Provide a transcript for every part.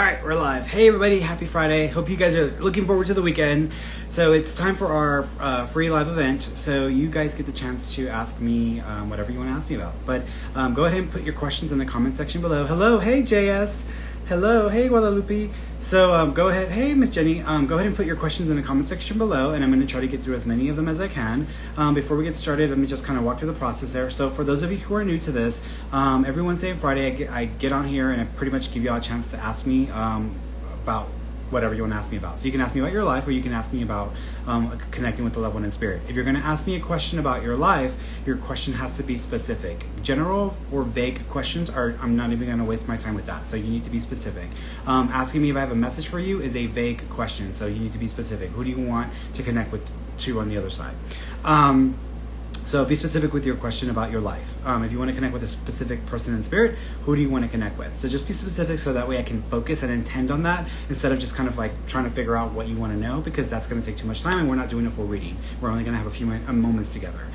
All right, we're live. Hey everybody, happy Friday. Hope you guys are looking forward to the weekend. So it's time for our free live event. So you guys get the chance to ask me whatever you want to ask me about. But go ahead and put your questions in the comment section below. Hello, hey JS. Hello, hey Guadalupe. So go ahead, hey Miss Jenny. Go ahead and put your questions in the comment section below, and I'm going to try to get through as many of them as I can. Before we get started, let me just kind of walk through the process there. So for those of you who are new to this, every Wednesday and Friday I get on here and I pretty much give you all a chance to ask me about whatever you want to ask me about. So you can ask me about your life, or you can ask me about connecting with the loved one in spirit. If you're going to ask me a question about your life, your question has to be specific. General or vague questions I'm not even going to waste my time with that. So you need to be specific. Asking me if I have a message for you is a vague question. So you need to be specific. Who do you want to connect with on the other side? So be specific with your question about your life. If you want to connect with a specific person in spirit, who do you want to connect with? So just be specific so that way I can focus and intend on that instead of just kind of like trying to figure out what you want to know, because that's going to take too much time and we're not doing a full reading. We're only going to have a few moments together.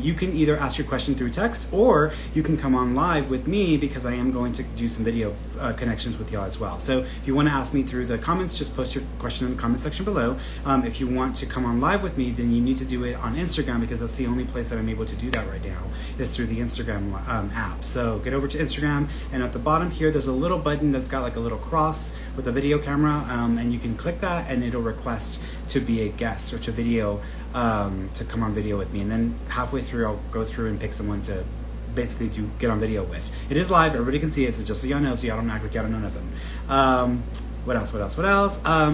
You can either ask your question through text, or you can come on live with me, because I am going to do some video connections with y'all as well. So if you want to ask me through the comments, just post your question in the comment section below. If you want to come on live with me, then you need to do it on Instagram, because that's the only place that I'm able to do that right now is through the Instagram app. So get over to Instagram, and at the bottom here there's a little button that's got like a little cross with a video camera, and you can click that and it'll request to be a guest or to video, to come on video with me, and then halfway through I'll go through and pick someone to basically to get on video with. It is live, everybody can see it, so just so y'all know, so y'all don't act like y'all don't know nothing. What else?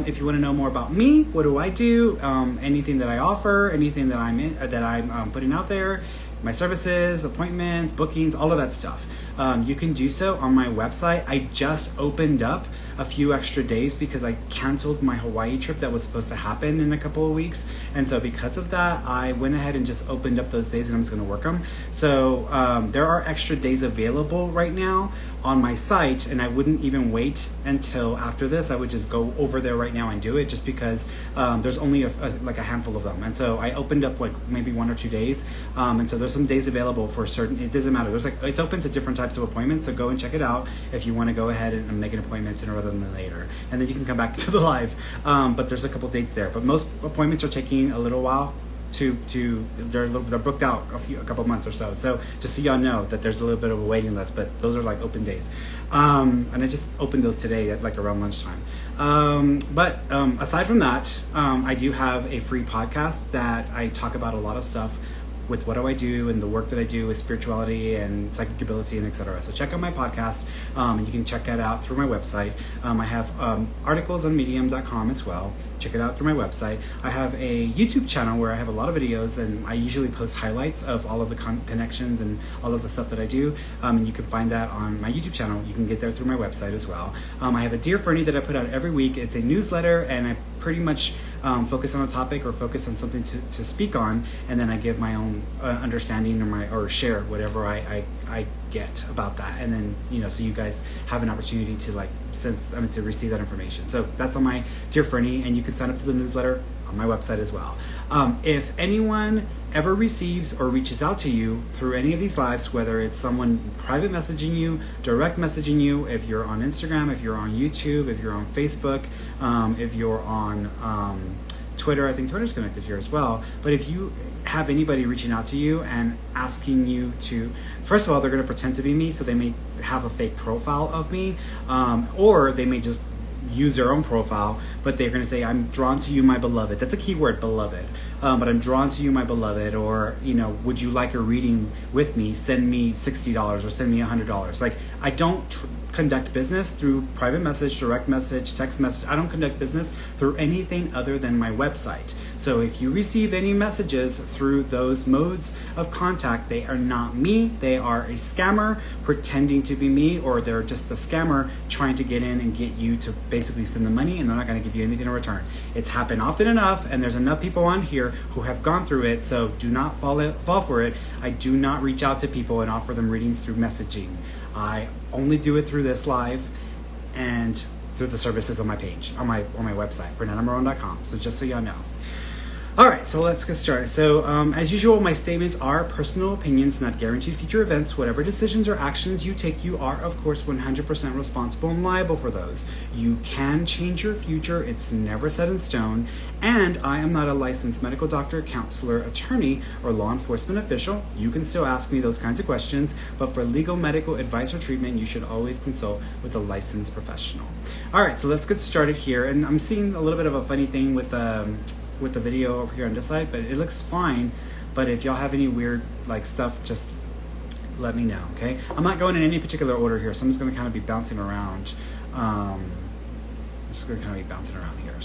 If you want to know more about me, what do I do? Anything that I offer, anything that I'm putting out there, my services, appointments, bookings, all of that stuff. You can do so on my website. I just opened up a few extra days because I canceled my Hawaii trip that was supposed to happen in a couple of weeks. And so because of that, I went ahead and just opened up those days, and I'm just going to work them. So there are extra days available right now on my site, and I wouldn't even wait until after this. I would just go over there right now and do it, just because there's only a handful of them. And so I opened up like maybe 1 or 2 days. And so there's some days available for certain, it doesn't matter. It's open to different types of appointments. So go and check it out if you want to go ahead and make an appointment sooner rather than later. And then you can come back to the live. But there's a couple dates there. But most appointments are taking a little while they're booked out a couple months or so. So just so y'all know that there's a little bit of a waiting list, but those are like open days. And I just opened those today at like around lunchtime. But aside from that, I do have a free podcast that I talk about a lot of stuff with what do I do and the work that I do with spirituality and psychic ability and etc. So check out my podcast, and you can check that out through my website. I have articles on medium.com as well. Check it out through my website. I have a YouTube channel where I have a lot of videos, and I usually post highlights of all of the connections and all of the stuff that I do, and you can find that on my YouTube channel. You can get there through my website as well. I have a Dear Ferny that I put out every week. It's a newsletter, and I pretty much focus on a topic or focus on something to speak on, and then I give my own understanding or share whatever I get about that, and then so you guys have an opportunity to receive that information. So that's on my Dear Ferny, and you can sign up to the newsletter on my website as well. If anyone ever receives or reaches out to you through any of these lives, whether it's someone private messaging you, direct messaging you, if you're on Instagram, if you're on YouTube, if you're on Facebook, if you're on Twitter, I think Twitter's connected here as well. But if you have anybody reaching out to you and asking you to, first of all, they're going to pretend to be me, so they may have a fake profile of me, or they may just use their own profile, but they're going to say, I'm drawn to you, my beloved. That's a key word, beloved. But I'm drawn to you, my beloved, or, would you like a reading with me? Send me $60 or send me $100. Like, I don't conduct business through private message, direct message, text message. I don't conduct business through anything other than my website. So if you receive any messages through those modes of contact, they are not me. They are a scammer pretending to be me, or they're just a scammer trying to get in and get you to basically send the money, and they're not going to give you anything in return. It's happened often enough, and there's enough people on here who have gone through it, so do not fall for it. I do not reach out to people and offer them readings through messaging. I only do it through this live and through the services on my page, on my website, fernandomaron.com. So just so y'all know. All right, so let's get started. So, as usual, my statements are personal opinions, not guaranteed future events. Whatever decisions or actions you take, you are, of course, 100% responsible and liable for those. You can change your future. It's never set in stone. And I am not a licensed medical doctor, counselor, attorney, or law enforcement official. You can still ask me those kinds of questions, but for legal medical advice or treatment, you should always consult with a licensed professional. All right, so let's get started here. And I'm seeing a little bit of a funny thing with the video over here on this side, but it looks fine. But if y'all have any weird stuff, just let me know, okay? I'm not going in any particular order here, so I'm just going to kind of be bouncing around. Here.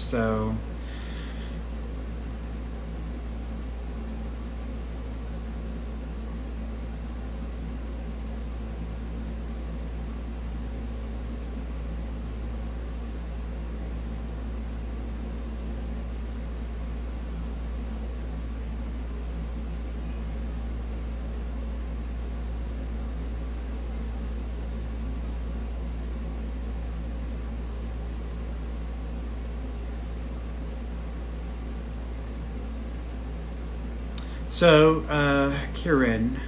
So Kieran,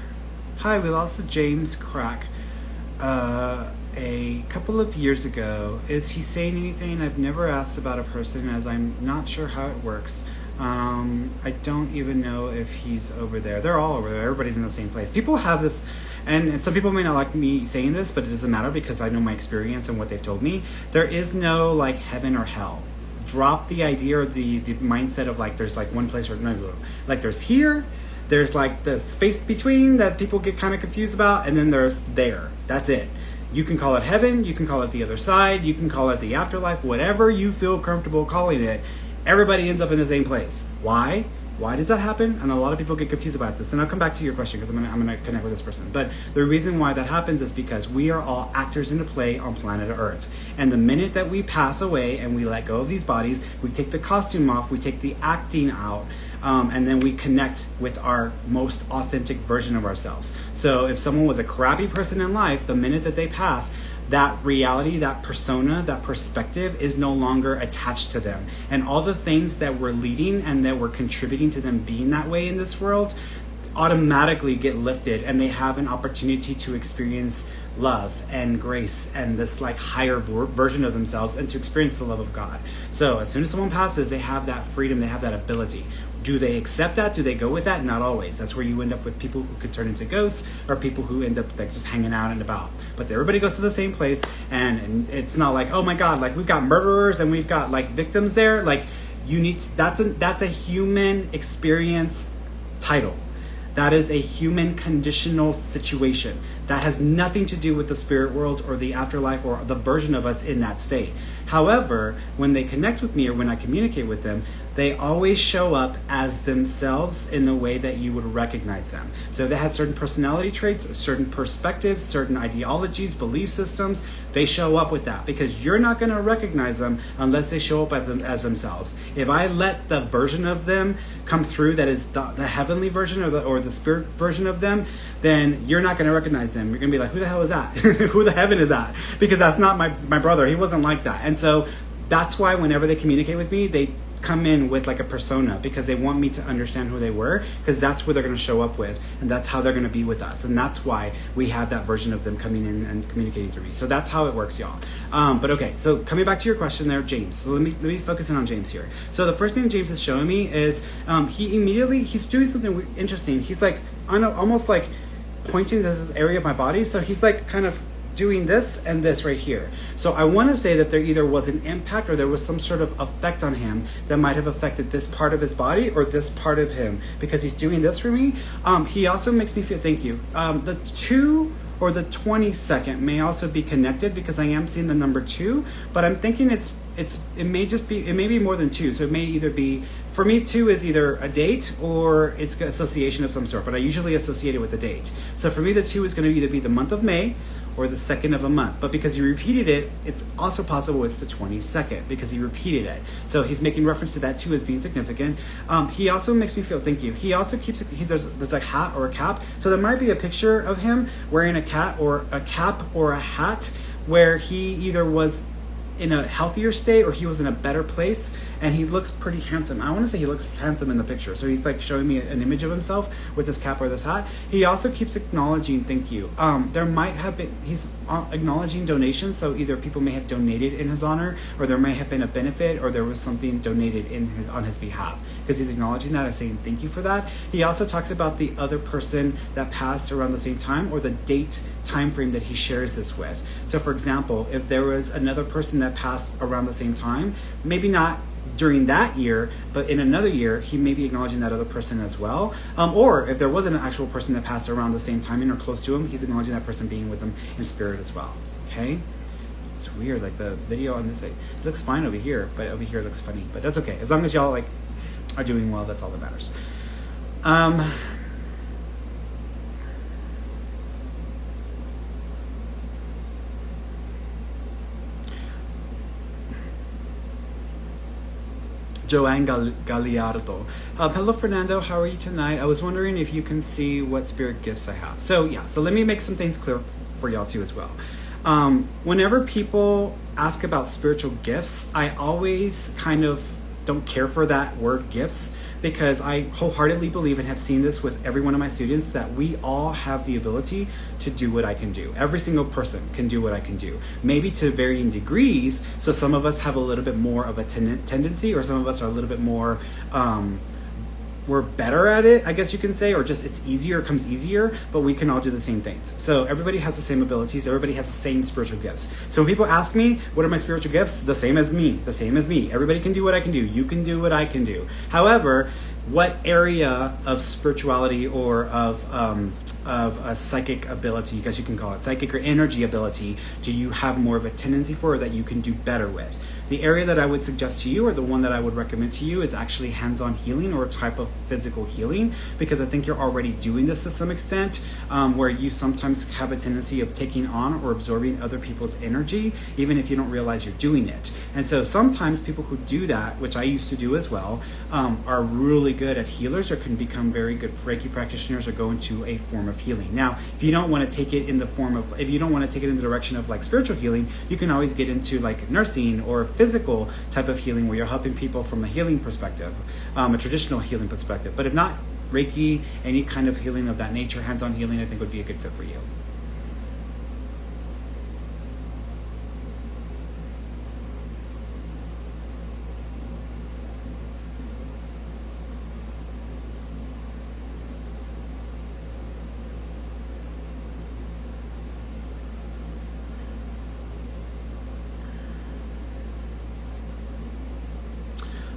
hi, we lost James Crack a couple of years ago. Is he saying anything? I've never asked about a person as I'm not sure how it works. I don't even know if he's over there. They're all over there. Everybody's in the same place. People have this, and some people may not like me saying this, but it doesn't matter because I know my experience and what they've told me. There is no heaven or hell. Drop the idea or the mindset of there's one place or no. There's here, there's the space between that people get kind of confused about, and then there's there. That's it. You can call it heaven, you can call it the other side, you can call it the afterlife, whatever you feel comfortable calling it. Everybody ends up in the same place. Why? Why does that happen? And a lot of people get confused about this. And I'll come back to your question because I'm gonna connect with this person. But the reason why that happens is because we are all actors in a play on planet Earth. And the minute that we pass away and we let go of these bodies, we take the costume off, we take the acting out, and then we connect with our most authentic version of ourselves. So if someone was a crappy person in life, the minute that they pass, that reality, that persona, that perspective is no longer attached to them. And all the things that were leading and that were contributing to them being that way in this world automatically get lifted, and they have an opportunity to experience love and grace and this higher version of themselves and to experience the love of God. So as soon as someone passes, they have that freedom, they have that ability. Do they accept that? Do they go with that? Not always. That's where you end up with people who could turn into ghosts or people who end up just hanging out and about. But everybody goes to the same place, and it's not oh my God, we've got murderers and we've got victims there. You need to, that's a human experience title. That is a human conditional situation. That has nothing to do with the spirit world or the afterlife or the version of us in that state. However, when they connect with me or when I communicate with them, they always show up as themselves in a way that you would recognize them. So if they had certain personality traits, certain perspectives, certain ideologies, belief systems, they show up with that because you're not going to recognize them unless they show up as themselves. If I let the version of them come through that is the heavenly version or the spirit version of them, then you're not going to recognize them. You're going to be who the hell is that? Who the heaven is that? Because that's not my brother. He wasn't like that. And so that's why whenever they communicate with me, they come in with a persona because they want me to understand who they were, because that's where they're going to show up with, and that's how they're going to be with us, and that's why we have that version of them coming in and communicating through me. So that's how it works, y'all. But okay, so coming back to your question there, James. So let me focus in on James here. So the first thing James is showing me is he's doing something interesting. He's almost pointing this area of my body. So he's kind of doing this and this right here. So I want to say that there either was an impact or there was some sort of effect on him that might have affected this part of his body or this part of him because he's doing this for me. He also makes me feel, thank you. The 2 or the 22nd may also be connected because I am seeing the number 2, but I'm thinking it may be more than 2. So it may either be, for me, 2 is either a date or it's an association of some sort, but I usually associate it with a date. So for me, the 2 is going to either be the month of May or the 2nd of a month. But because you repeated it, it's also possible it's the 22nd because he repeated it. So he's making reference to that too as being significant. He also makes me feel, thank you. He also keeps, there's a hat or a cap. So there might be a picture of him wearing a cap or a hat where he either was in a healthier state or he was in a better place and he looks pretty handsome. I want to say he looks handsome in the picture. So he's like showing me an image of himself with this cap or this hat. He also keeps acknowledging thank you. There might have been, he's acknowledging donations, so either people may have donated in his honor, or there may have been a benefit, or there was something donated on his behalf, because he's acknowledging that and saying thank you for that. He also talks about the other person that passed around the same time, or the date time frame that he shares this with. So for example, if there was another person that passed around the same time, maybe not during that year, but in another year, he may be acknowledging that other person as well. Or if there wasn't an actual person that passed around the same timing or close to him, he's acknowledging that person being with him in spirit as well. Okay? It's weird, like the video on this side, it looks fine over here, but over here it looks funny. But that's okay. As long as y'all like are doing well, that's all that matters. Joanne Galliardo. Hello, Fernando. How are you tonight? I was wondering if you can see what spirit gifts I have. So let me make some things clear for y'all too as well. Whenever people ask about spiritual gifts, I always kind of don't care for that word gifts, because I wholeheartedly believe and have seen this with every one of my students, that we all have the ability to do what I can do. Every single person can do what I can do, maybe to varying degrees. So some of us have a little bit more of a tendency, or some of us are a little bit more we're better at it, I guess you can say, or just it's easier, it comes easier, but we can all do the same things. So everybody has the same abilities, everybody has the same spiritual gifts. So when people ask me, what are my spiritual gifts? The same as me, the same as me. Everybody can do what I can do. You can do what I can do. However, what area of spirituality or of a psychic ability, I guess you can call it psychic or energy ability, do you have more of a tendency for, or that you can do better with? The area that I would suggest to you, or the one that I would recommend to you, is actually hands-on healing, or a type of physical healing, because I think you're already doing this to some extent, where you sometimes have a tendency of taking on or absorbing other people's energy, even if you don't realize you're doing it. And so sometimes people who do that, which I used to do as well, are really good at healers, or can become very good Reiki practitioners, or go into a form of healing. Now, if you don't want to take it in the form of, if you don't want to take it in the direction of like spiritual healing, you can always get into like nursing or physical type of healing, where you're helping people from a healing perspective, a traditional healing perspective. But if not, Reiki, any kind of healing of that nature, hands-on healing, I think would be a good fit for you.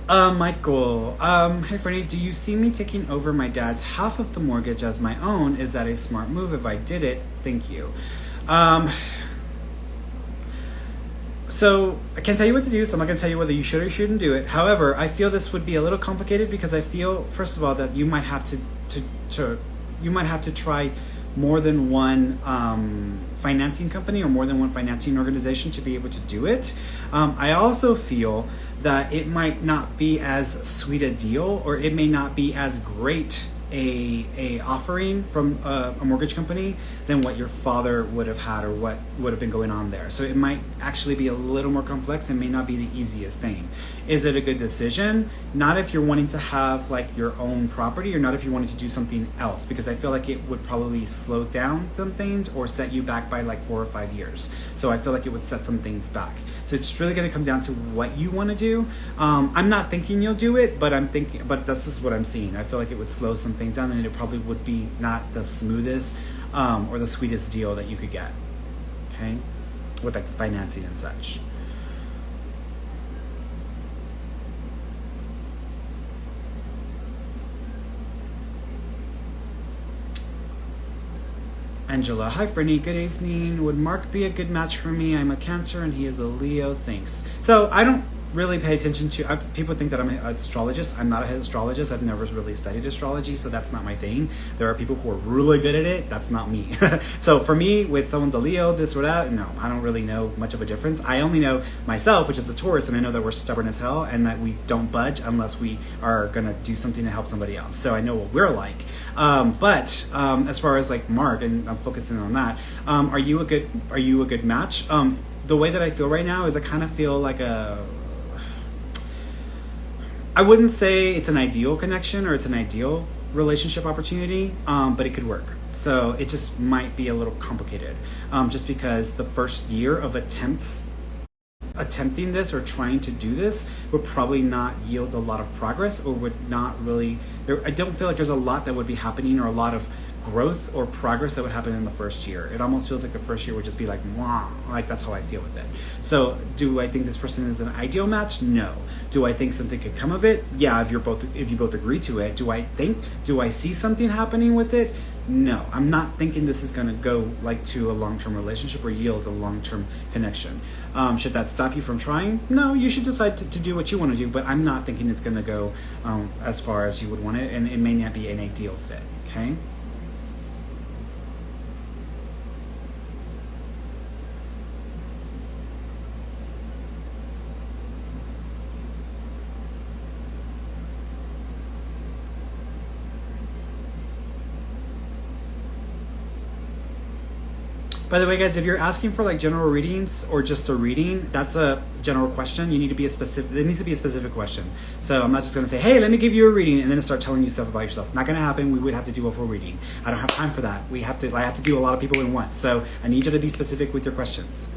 Michael, hey Ferny, do you see me taking over my dad's half of the mortgage as my own? Is that a smart move if I did it? Thank you. So I can't tell you what to do, so I'm not going to tell you whether you should or shouldn't do it. However, I feel this would be a little complicated, because I feel, first of all, that you might have to try more than one financing company, or more than one financing organization to be able to do it. I also feel that it might not be as sweet a deal, or it may not be as great a offering from a mortgage company than what your father would have had, or what would have been going on there. So it might actually be a little more complex, and may not be the easiest thing. Is it a good decision? Not if you're wanting to have like your own property, or not if you're wanting to do something else, because I feel like it would probably slow down some things, or set you back by like 4 or 5 years. So I feel like it would set some things back. So it's really going to come down to what you want to do. I'm not thinking you'll do it, but that's just what I'm seeing. I feel like it would slow some things down, and it probably would be not the smoothest or the sweetest deal that you could get, okay, with like financing and such. Angela, hi Ferny, good evening. Would Mark be a good match for me? I'm a Cancer and he is a Leo, thanks. So I don't really pay attention to, people think that I'm an astrologist. I'm not an astrologist. I've never really studied astrology, so that's not my thing. There are people who are really good at it. That's not me. So for me, with someone's a Leo, this or that, no, I don't really know much of a difference. I only know myself, which is a Taurus, and I know that we're stubborn as hell, and that we don't budge unless we are gonna do something to help somebody else. So I know what we're like. But as far as like Mark, and I'm focusing on that, are you a good match? The way that I feel right now is I kind of feel like I wouldn't say it's an ideal connection or it's an ideal relationship opportunity, but it could work. So it just might be a little complicated, just because the first year of attempting this or trying to do this would probably not yield a lot of progress, or would not really there. I don't feel like there's a lot that would be happening, or a lot of growth or progress that would happen in the first year. It almost feels like the first year would just be like, wow, like that's how I feel with it. So do I think this person is an ideal match? No. Do I think something could come of it? Yeah, if you both agree to it. Do I see something happening with it? No. I'm not thinking this is going to go like to a long-term relationship or yield a long-term connection. Should that stop you from trying? No, you should decide to do what you want to do, but I'm not thinking it's going to go as far as you would want it, and it may not be an ideal fit. Okay. By the way, guys, if you're asking for like general readings or just a reading, that's a general question. You need to be specific. It needs to be a specific question. So I'm not just going to say, hey, let me give you a reading, and then start telling you stuff about yourself. Not going to happen. We would have to do a full reading. I don't have time for that. I have to do a lot of people in once. So I need you to be specific with your questions.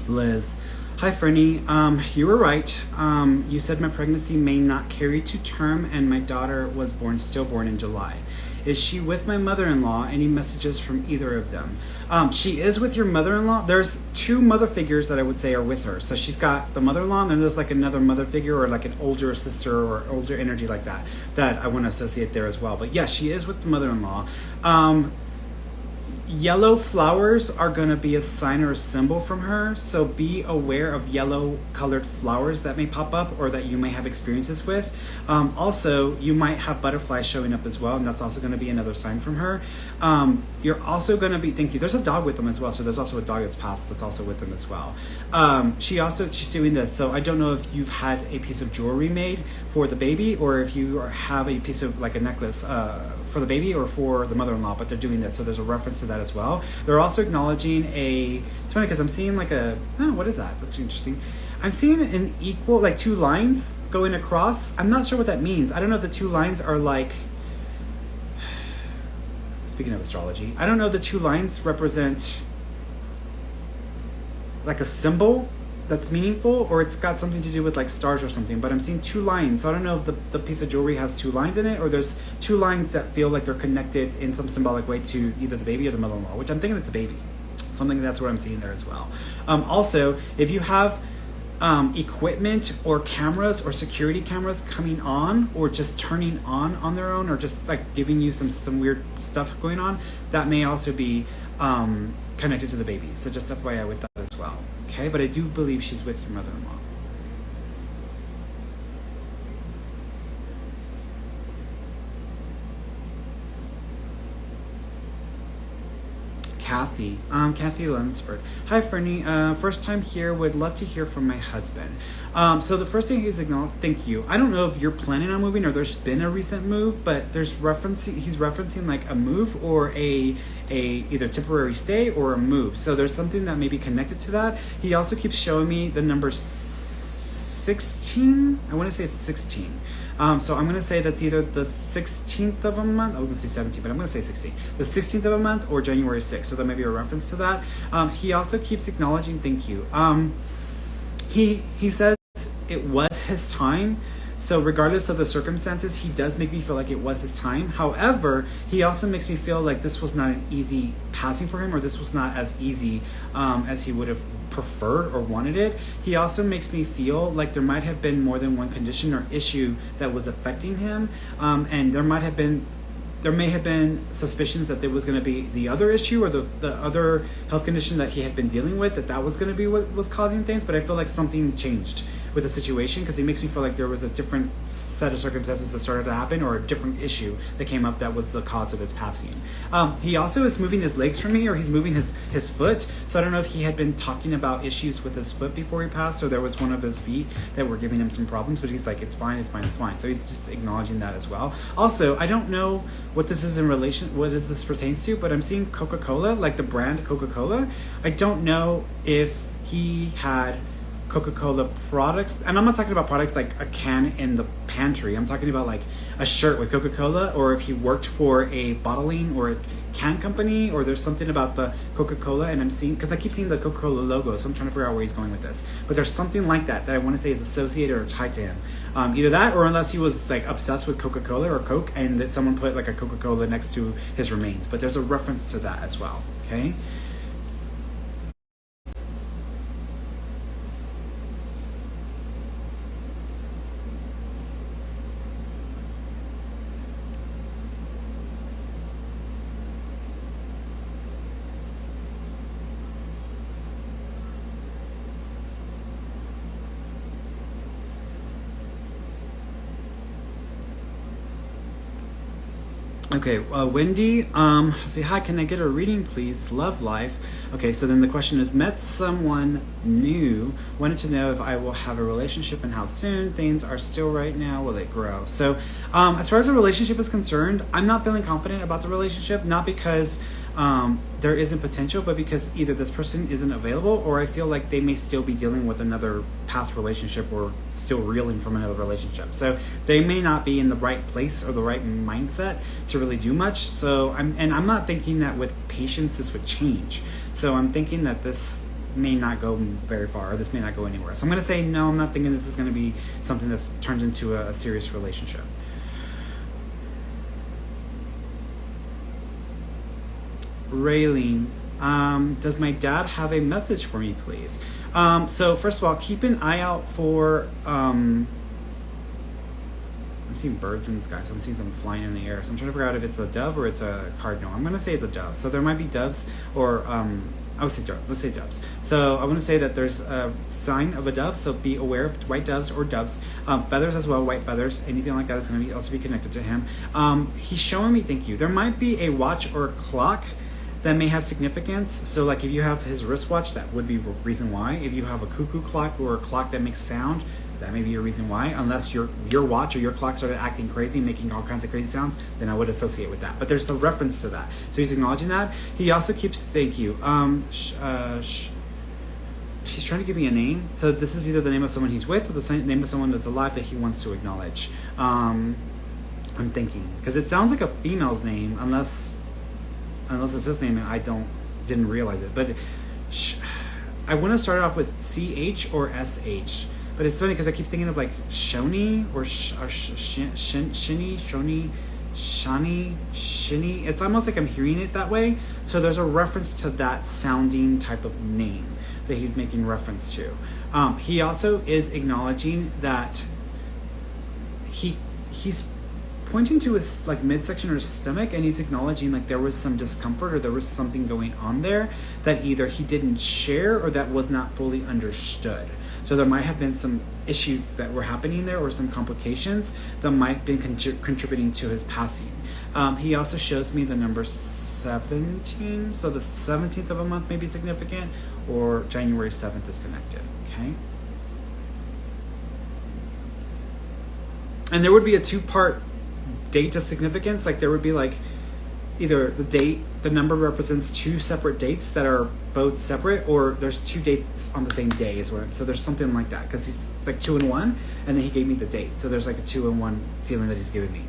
Liz. Hi, Ferny. You were right. You said my pregnancy may not carry to term, and my daughter was stillborn in July. Is she with my mother-in-law? Any messages from either of them? She is with your mother-in-law. There's two mother figures that I would say are with her. So she's got the mother-in-law, and then there's like another mother figure, or like an older sister or older energy like that I want to associate there as well. But yes, she is with the mother-in-law. Yellow flowers are going to be a sign or a symbol from her, so be aware of yellow colored flowers that may pop up or that you may have experiences with. Also, you might have butterflies showing up as well, and that's also going to be another sign from her. You're also going to be, thank you, there's a dog with them as well, so there's also a dog that's passed that's also with them as well. She's doing this, so I don't know if you've had a piece of jewelry made for the baby, or if you have a piece of like a necklace for the baby or for the mother-in-law, but they're doing this, so there's a reference to that as well. They're also acknowledging it's funny because I'm seeing like what is that? That's interesting. I'm seeing an equal, like two lines going across. I'm not sure what that means. I don't know if the two lines are like, speaking of astrology, I don't know if the two lines represent like a symbol that's meaningful, or it's got something to do with like stars or something, but I'm seeing two lines. So I don't know if the piece of jewelry has two lines in it, or there's two lines that feel like they're connected in some symbolic way to either the baby or the mother-in-law, which I'm thinking it's the baby. So I'm thinking that's what I'm seeing there as well. Also, if you have equipment or cameras or security cameras coming on or just turning on their own, or just like giving you some weird stuff going on, that may also be connected to the baby. So just FYI with that as well. Okay, but I do believe she's with your mother-in-law. Kathy Lunsford. Hi, Ferny. First time here. Would love to hear from my husband. So the first thing is acknowledge. Thank you. I don't know if you're planning on moving or there's been a recent move, but he's referencing like a move or a either temporary stay or a move. So there's something that may be connected to that. He also keeps showing me the number 16. I want to say it's 16. So I'm going to say that's either the 16th of a month. I was going to say 17, but I'm going to say 16. The 16th of a month or January 6th. So that may be a reference to that. He also keeps acknowledging, thank you. He says it was his time. So regardless of the circumstances, he does make me feel like it was his time. However, he also makes me feel like this was not an easy passing for him, or this was not as easy as he would have preferred or wanted it. He also makes me feel like there might have been more than one condition or issue that was affecting him, and there may have been suspicions that there was going to be the other issue or the other health condition that he had been dealing with, that was going to be what was causing things. But I feel like something changed with the situation, because he makes me feel like there was a different set of circumstances that started to happen, or a different issue that came up that was the cause of his passing. He also is moving his legs for me, or he's moving his foot. So I don't know if he had been talking about issues with his foot before he passed, or there was one of his feet that were giving him some problems, but he's like, it's fine, it's fine, it's fine. So he's just acknowledging that as well. Also, I don't know what this is in relation, what is this pertains to, but I'm seeing Coca-Cola, like the brand Coca-Cola. I don't know if he had Coca-Cola products, and I'm not talking about products like a can in the pantry. I'm talking about like a shirt with Coca-Cola, or if he worked for a bottling or a can company, or there's something about the Coca-Cola, and I'm seeing, because I keep seeing the Coca-Cola logo, so I'm trying to figure out where he's going with this. But there's something like that I want to say is associated or tied to him. Either that, or unless he was like obsessed with Coca-Cola or Coke, and that someone put like a Coca-Cola next to his remains. But there's a reference to that as well. Okay. Okay, Wendy, say hi, can I get a reading please? Love life. Okay, so then the question is, met someone new, wanted to know if I will have a relationship and how soon. Things are still right now, will it grow? So as far as the relationship is concerned, I'm not feeling confident about the relationship, not because there isn't potential, but because either this person isn't available, or I feel like they may still be dealing with another past relationship, or still reeling from another relationship. So they may not be in the right place or the right mindset to really do much. So I'm not thinking that with patience this would change. So I'm thinking that this may not go very far, or this may not go anywhere. So I'm going to say no, I'm not thinking this is going to be something that turns into a serious relationship. Raylene, does my dad have a message for me, please? So first of all, keep an eye out for, I'm seeing birds in the sky, so I'm seeing something flying in the air. So I'm trying to figure out if it's a dove or it's a cardinal. I'm going to say it's a dove. So there might be doves, or I would say doves. Let's say doves. So I want to say that there's a sign of a dove, so be aware of white doves or doves. Feathers as well, white feathers, anything like that is going to also be connected to him. He's showing me, thank you. There might be a watch or a clock that may have significance. So like if you have his wristwatch, that would be a reason why. If you have a cuckoo clock or a clock that makes sound, that may be a reason why. Unless your watch or your clock started acting crazy, making all kinds of crazy sounds, then I would associate with that. But there's a reference to that. So he's acknowledging that. He also keeps, thank you. He's trying to give me a name. So this is either the name of someone he's with, or the name of someone that's alive that he wants to acknowledge. I'm thinking, because it sounds like a female's name, unless it's his name and I didn't realize it. But I want to start off with CH or SH. But it's funny because I keep thinking of like Shoni or Shini, Shoni, Shani, Shini. It's almost like I'm hearing it that way. So there's a reference to that sounding type of name that he's making reference to. He also is acknowledging that he's pointing to his like midsection or his stomach, and he's acknowledging like there was some discomfort, or there was something going on there that either he didn't share or that was not fully understood. So there might have been some issues that were happening there, or some complications that might have been contributing to his passing. He also shows me the number 17, so the 17th of a month may be significant, or January 7th is connected. Okay. And there would be a two-part date of significance. Like there would be like either the number represents two separate dates that are both separate, or there's two dates on the same day is what. So there's something like that, because he's like 2 in 1, and then he gave me the date. So there's like a 2 in 1 feeling that he's giving me.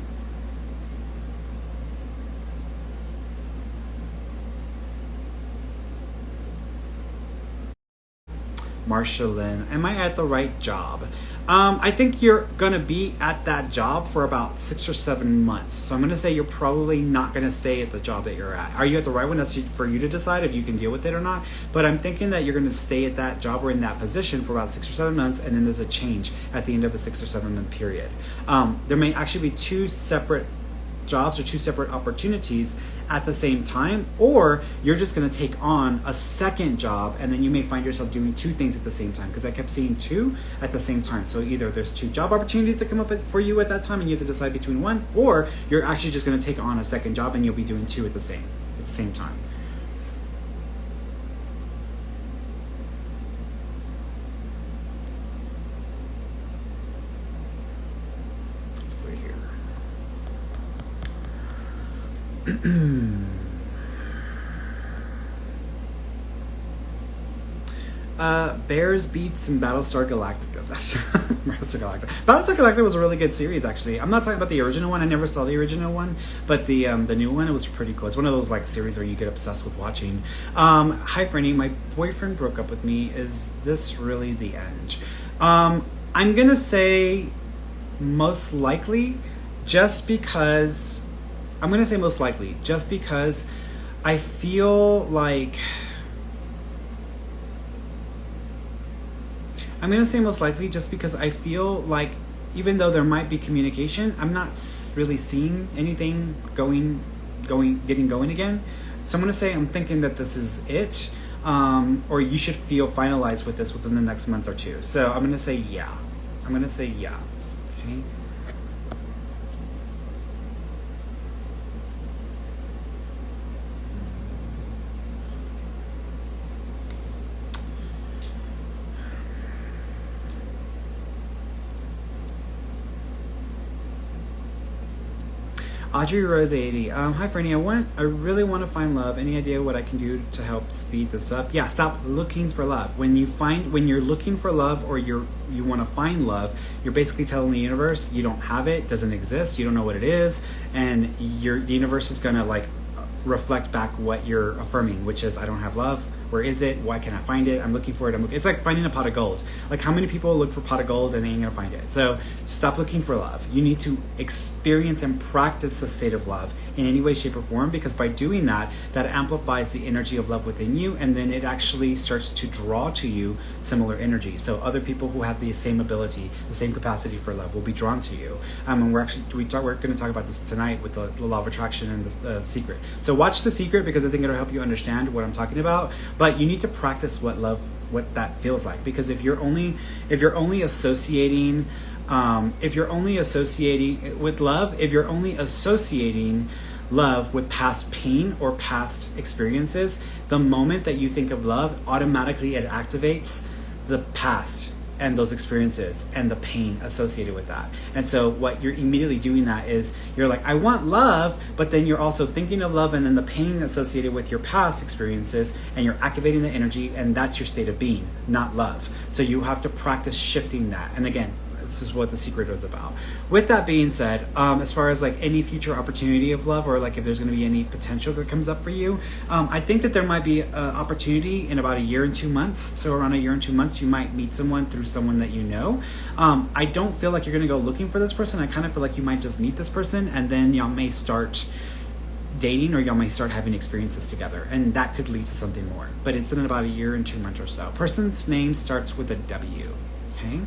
Marsha Lynn, am I at the right job? I think you're gonna be at that job for about 6 or 7 months. So I'm gonna say you're probably not gonna stay at the job that you're at. Are you at the right one? That's for you to decide if you can deal with it or not. But I'm thinking that you're gonna stay at that job or in that position for about 6 or 7 months, and then there's a change at the end of a 6 or 7 month period. There may actually be two separate jobs or two separate opportunities at the same time, or you're just going to take on a second job, and then you may find yourself doing two things at the same time, because I kept seeing two at the same time. So either there's two job opportunities that come up for you at that time and you have to decide between one, or you're actually just going to take on a second job and you'll be doing two at the same time. Let's put it here. Bears Beats and Battlestar Galactica. Battlestar Galactica. Battlestar Galactica was a really good series, actually. I'm not talking about the original one. I never saw the original one, but the new one, it was pretty cool. It's one of those like series where you get obsessed with watching. Hi, Ferny. My boyfriend broke up with me. Is this really the end? I'm gonna say most likely, just because. I'm gonna say most likely, just because I feel like. I'm going to say most likely just because I feel like even though there might be communication, I'm not really seeing anything getting going again. So I'm going to say I'm thinking that this is it, or you should feel finalized with this within the next month or two. So I'm going to say yeah. Okay. Audrey Rose 80. Hi, Ferny. I really want to find love. Any idea what I can do to help speed this up? Yeah, stop looking for love. When you're looking for love, or you want to find love, you're basically telling the universe you don't have it, doesn't exist, you don't know what it is, and the universe is gonna like reflect back what you're affirming, which is I don't have love. Where is it? Why can't I find it? I'm looking for it. It's like finding a pot of gold. Like, how many people look for pot of gold and they ain't gonna find it? So stop looking for love. You need to experience and practice the state of love in any way, shape, or form, because by doing that amplifies the energy of love within you, and then it actually starts to draw to you similar energy. So other people who have the same ability, the same capacity for love will be drawn to you. And we're going to talk about this tonight with the law of attraction and the secret. So watch The Secret, because I think it'll help you understand what I'm talking about. But you need to practice what that feels like, because if you're only associating with love, if you're only associating love with past pain or past experiences, the moment that you think of love, automatically it activates the past and those experiences and the pain associated with that. And so what you're immediately doing that is you're like, I want love, but then you're also thinking of love and then the pain associated with your past experiences, and you're activating the energy, and that's your state of being, not love. So you have to practice shifting that. And again, this is what The Secret is about. With that being said, as far as like any future opportunity of love, or like if there's going to be any potential that comes up for you, I think that there might be an opportunity in about a year and 2 months. So around a year and 2 months, you might meet someone through someone that you know. I don't feel like you're going to go looking for this person. I kind of feel like you might just meet this person, and then y'all may start dating, or y'all may start having experiences together, and that could lead to something more. But it's in about a year and 2 months or so. Person's name starts with a W. Okay.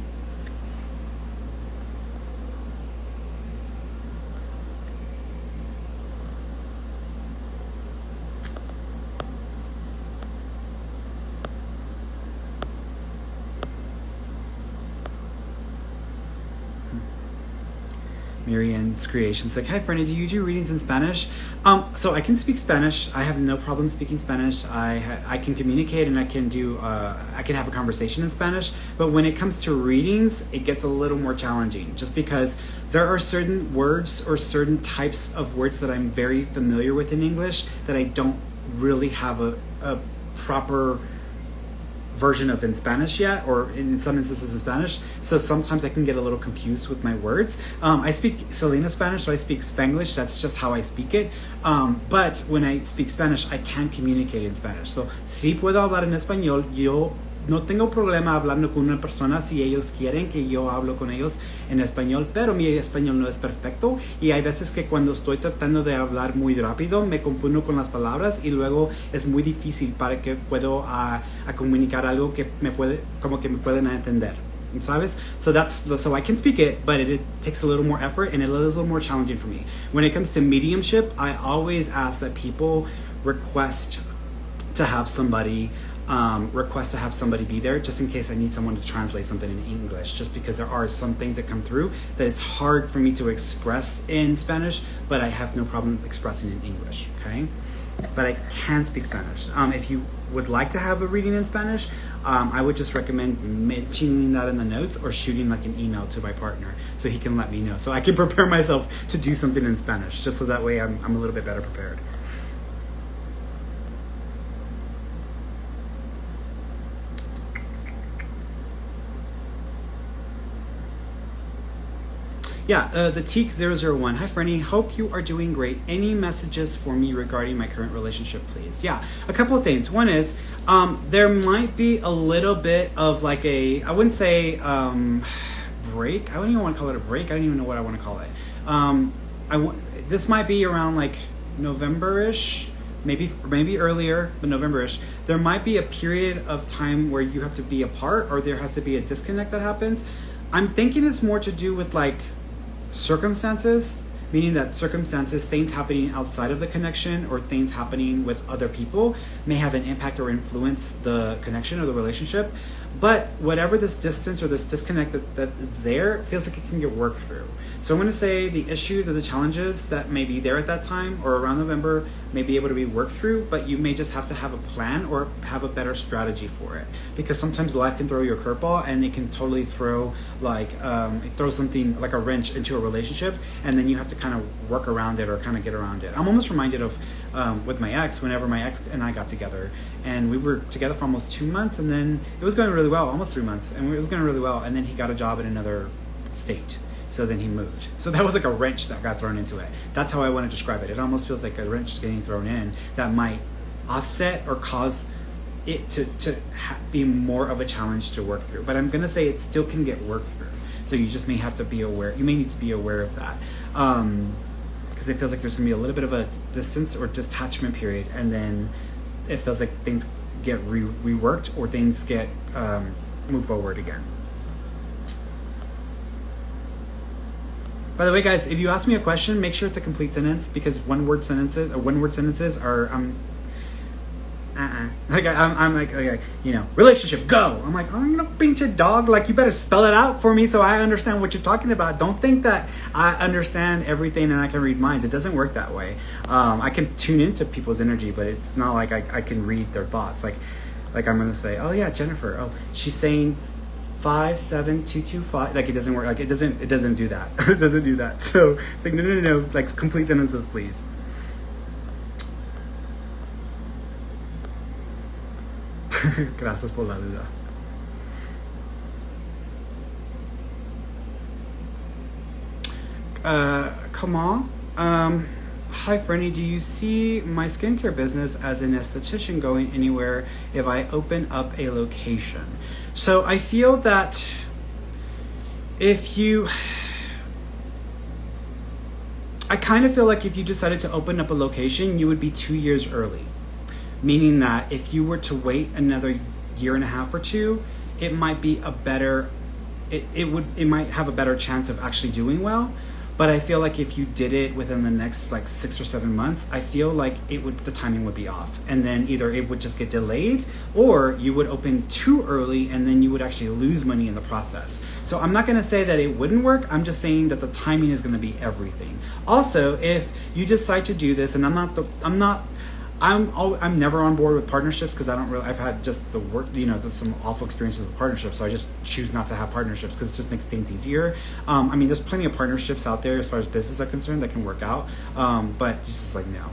Marianne's Creations, like, hi Ferny, do you do readings in Spanish? So I can speak Spanish. I have no problem speaking Spanish. I can communicate, and I can have a conversation in Spanish. But when it comes to readings, it gets a little more challenging, just because there are certain words or certain types of words that I'm very familiar with in English that I don't really have a proper version of in Spanish yet, or in some instances in Spanish. So sometimes I can get a little confused with my words. I speak Selena Spanish, so I speak Spanglish. That's just how I speak it. But when I speak Spanish, I can communicate in Spanish. So sí puedo hablar en español. Yo no tengo problema hablando con una persona si ellos quieren que yo hablo con ellos en español, pero mi español no es perfecto, y hay veces que cuando estoy tratando de hablar muy rápido me confundo con las palabras, y luego es muy difícil para que puedo a comunicar algo que me pueden entender. ¿sabes? So I can speak it, but it takes a little more effort and it is a little more challenging for me. When it comes to mediumship, I always ask that people request to have somebody be there, just in case I need someone to translate something in English, just because there are some things that come through that it's hard for me to express in Spanish, but I have no problem expressing in English, okay? But I can speak Spanish. If you would like to have a reading in Spanish, I would just recommend mentioning that in the notes or shooting like an email to my partner so he can let me know, so I can prepare myself to do something in Spanish, just so that way I'm a little bit better prepared. Yeah, the Teak001. Hi, Ferny. Hope you are doing great. Any messages for me regarding my current relationship, please? Yeah, a couple of things. One is, there might be a little bit of like I wouldn't say break. I wouldn't even want to call it a break. I don't even know what I want to call it. This might be around like November-ish, maybe earlier, but November-ish. There might be a period of time where you have to be apart, or there has to be a disconnect that happens. I'm thinking it's more to do with like circumstances, meaning that things happening outside of the connection or things happening with other people may have an impact or influence the connection or the relationship. But whatever this distance or this disconnect that is there, feels like it can get worked through. So I'm going to say the issues or the challenges that may be there at that time or around November may be able to be worked through, but you may just have to have a plan or have a better strategy for it. Because sometimes life can throw you a curveball, and it can totally throw something like a wrench into a relationship, and then you have to kind of work around it or kind of get around it. I'm almost reminded of with my ex, whenever my ex and I got together, and we were together for almost 2 months, and then it was going really well, almost 3 months, and it was going really well, and then he got a job in another state. So then he moved. So that was like a wrench that got thrown into it. That's how I want to describe it. It almost feels like a wrench getting thrown in that might offset or cause it to be more of a challenge to work through. But I'm going to say it still can get worked through. So you just may have to be aware. You may need to be aware of that. Because it feels like there's going to be a little bit of a distance or detachment period. And then it feels like things get reworked or things get moved forward again. By the way, guys, if you ask me a question, make sure it's a complete sentence, because one-word sentences are I'm like, relationship, go. I'm like, I'm gonna pinch a dog. Like, you better spell it out for me so I understand what you're talking about. Don't think that I understand everything and I can read minds. It doesn't work that way. I can tune into people's energy, but it's not like I can read their thoughts. Like I'm gonna say, oh yeah, Jennifer. Oh, she's saying 57225. Like, it doesn't work. Like, it doesn't do that. It doesn't do that. So it's like, no. Like, complete sentences, please. Gracias por la duda. Come on. Hi, Ferny. Do you see my skincare business as an esthetician going anywhere if I open up a location? So I feel that I kind of feel like if you decided to open up a location, you would be 2 years early. Meaning that if you were to wait another year and a half or two, it might be it might have a better chance of actually doing well. But I feel like if you did it within the next like 6 or 7 months, I feel like the timing would be off. And then either it would just get delayed, or you would open too early and then you would actually lose money in the process. So I'm not going to say that it wouldn't work. I'm just saying that the timing is going to be everything. Also, if you decide to do this, and I'm never on board with partnerships, because I've had just the work, there's some awful experiences with partnerships, so I just choose not to have partnerships because it just makes things easier. There's plenty of partnerships out there as far as business are concerned that can work out, but it's just like no.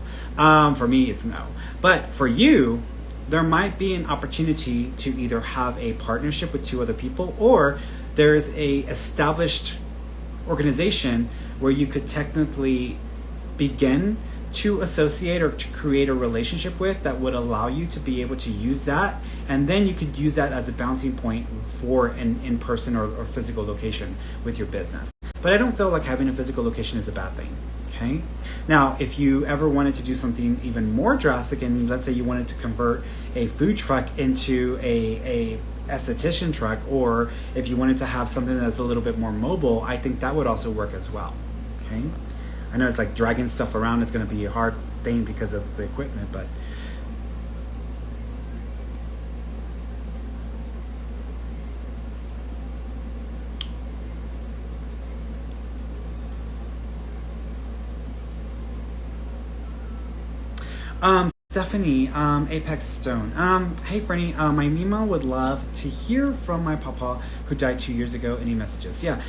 For me, it's no. But for you, there might be an opportunity to either have a partnership with 2 other people, or there's a established organization where you could technically begin to associate or to create a relationship with that would allow you to be able to use that, and then you could use that as a bouncing point for an in-person or physical location with your business. But I don't feel like having a physical location is a bad thing. Okay. Now, if you ever wanted to do something even more drastic, and let's say you wanted to convert a food truck into a esthetician truck, or if you wanted to have something that's a little bit more mobile, I think that would also work as well. Okay, I know it's like dragging stuff around is going to be a hard thing because of the equipment, but Stephanie, Apex Stone. Hey, Ferny, my Mima would love to hear from my papa who died 2 years ago. Any messages? Yeah.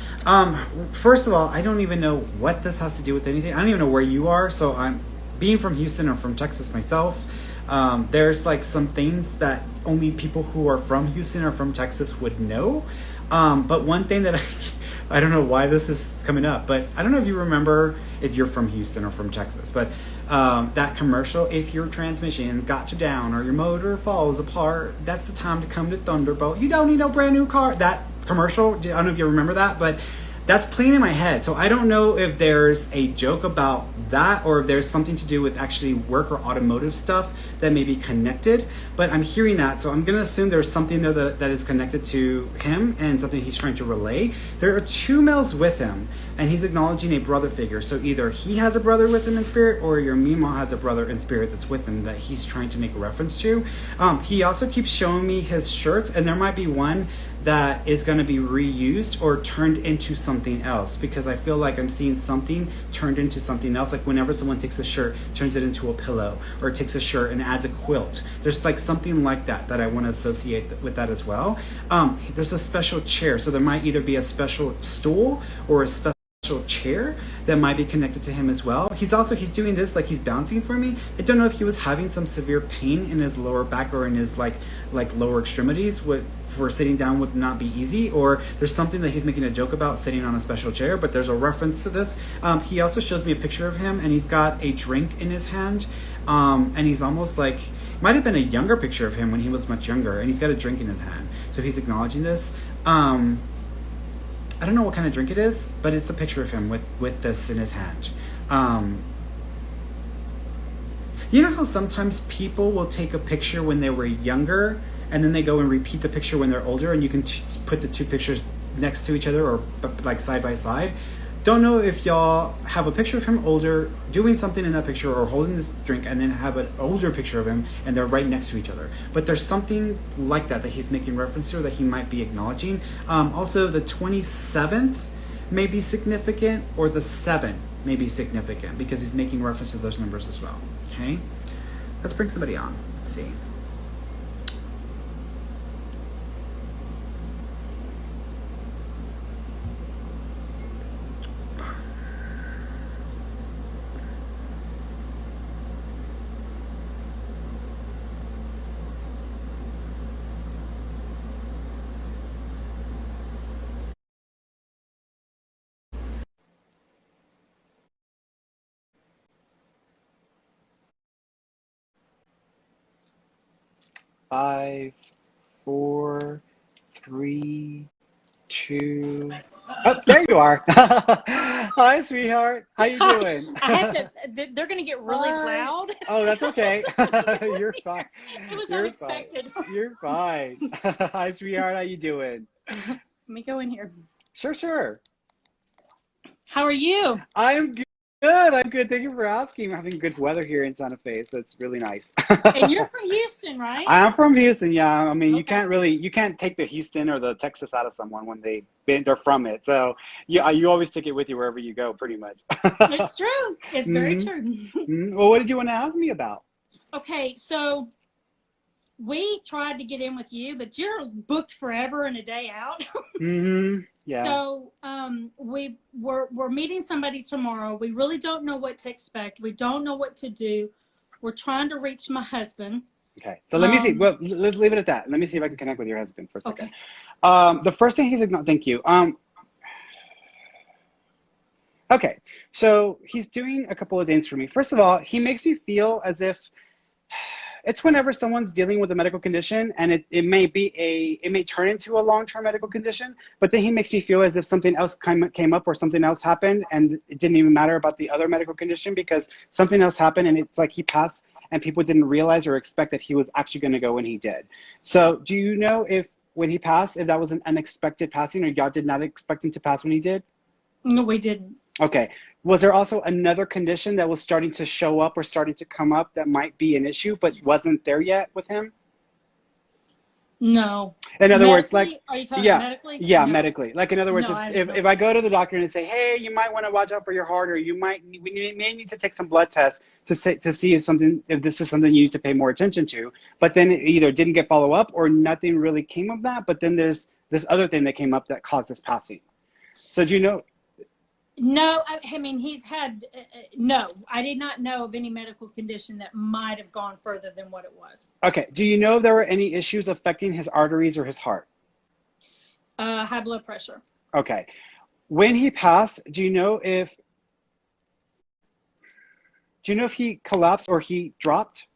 First of all, I don't even know what this has to do with anything. I don't even know where you are. So I'm being from Houston or from Texas myself. There's like some things that only people who are from Houston or from Texas would know. But one thing that I don't know why this is coming up, but I don't know if you remember if you're from Houston or from Texas, but that commercial, if your transmission's got you down or your motor falls apart, that's the time to come to Thunderbolt. You don't need no brand new car. That commercial, I don't know if you remember that, but that's playing in my head. So I don't know if there's a joke about that or if there's something to do with actually work or automotive stuff that may be connected. But I'm hearing that, so I'm going to assume there's something there that is connected to him and something he's trying to relay. There are two males with him, and he's acknowledging a brother figure. So either he has a brother with him in spirit, or your Mima has a brother in spirit that's with him that he's trying to make a reference to. He also keeps showing me his shirts, and there might be one that is going to be reused or turned into something else, because I feel like I'm seeing something turned into something else. Like whenever someone takes a shirt, turns it into a pillow, or takes a shirt and adds a quilt. There's like something like that I want to associate with that as well. There's a special chair, so there might either be a special stool or a special chair that might be connected to him as well. He's doing this like he's bouncing for me. I don't know if he was having some severe pain in his lower back or in his like lower extremities, where sitting down would not be easy, or there's something that he's making a joke about sitting on a special chair, but there's a reference to this. He also shows me a picture of him, and he's got a drink in his hand, and he's almost like, might have been a younger picture of him when he was much younger, and he's got a drink in his hand, so he's acknowledging this. I don't know what kind of drink it is, but it's a picture of him with this in his hand. You know how sometimes people will take a picture when they were younger, and then they go and repeat the picture when they're older, and you can put the two pictures next to each other or like side by side. Don't know if y'all have a picture of him older, doing something in that picture, or holding this drink, and then have an older picture of him, and they're right next to each other. But there's something like that he's making reference to, or that he might be acknowledging. Also, the 27th may be significant, or the 7 may be significant, because he's making reference to those numbers as well. Okay? Let's bring somebody on. Let's see. Five, 4, 3, 2. Oh, there you are. Hi, sweetheart. How you doing? I have to. They're going to get really loud. Oh, that's okay. You're fine. It was You're unexpected. Fine. You're fine. Hi, sweetheart. How you doing? Let me go in here. Sure. How are you? I'm good. I'm good. Thank you for asking. We're having good weather here in Santa Fe, so it's really nice. And you're from Houston, right? I'm from Houston, yeah. I mean, Okay. you can't take the Houston or the Texas out of someone when they're from it. So you always take it with you wherever you go, pretty much. It's true. It's very true. Well, what did you want to ask me about? Okay, so we tried to get in with you, but you're booked forever and a day out. Yeah. So we're meeting somebody tomorrow. We really don't know what to expect. We don't know what to do. We're trying to reach my husband. Okay. So let me see. Well, let's leave it at that. Let me see if I can connect with your husband for a second. Okay. The first thing thank you. Okay. So he's doing a couple of things for me. First of all, he makes me feel as if it's whenever someone's dealing with a medical condition, and it may turn into a long-term medical condition, but then he makes me feel as if something else came up or something else happened, and it didn't even matter about the other medical condition because something else happened, and it's like he passed and people didn't realize or expect that he was actually going to go when he did. So do you know if when he passed, if that was an unexpected passing, or y'all did not expect him to pass when he did? No, we didn't. Okay. Was there also another condition that was starting to show up or starting to come up that might be an issue, but wasn't there yet with him? No. In other words, Medically? like, Are you talking yeah, medically? yeah, No. medically. Like, in other words, No, I if, didn't know. if I go to the doctor and say, hey, you might want to watch out for your heart, or we may need to take some blood tests to see if this is something you need to pay more attention to. But then it either didn't get follow up or nothing really came of that. But then there's this other thing that came up that caused this passing. So do you know? No, I mean, he's had, no, I did not know of any medical condition that might have gone further than what it was. Okay. Do you know if there were any issues affecting his arteries or his heart? High blood pressure. Okay. When he passed, do you know if he collapsed or he dropped?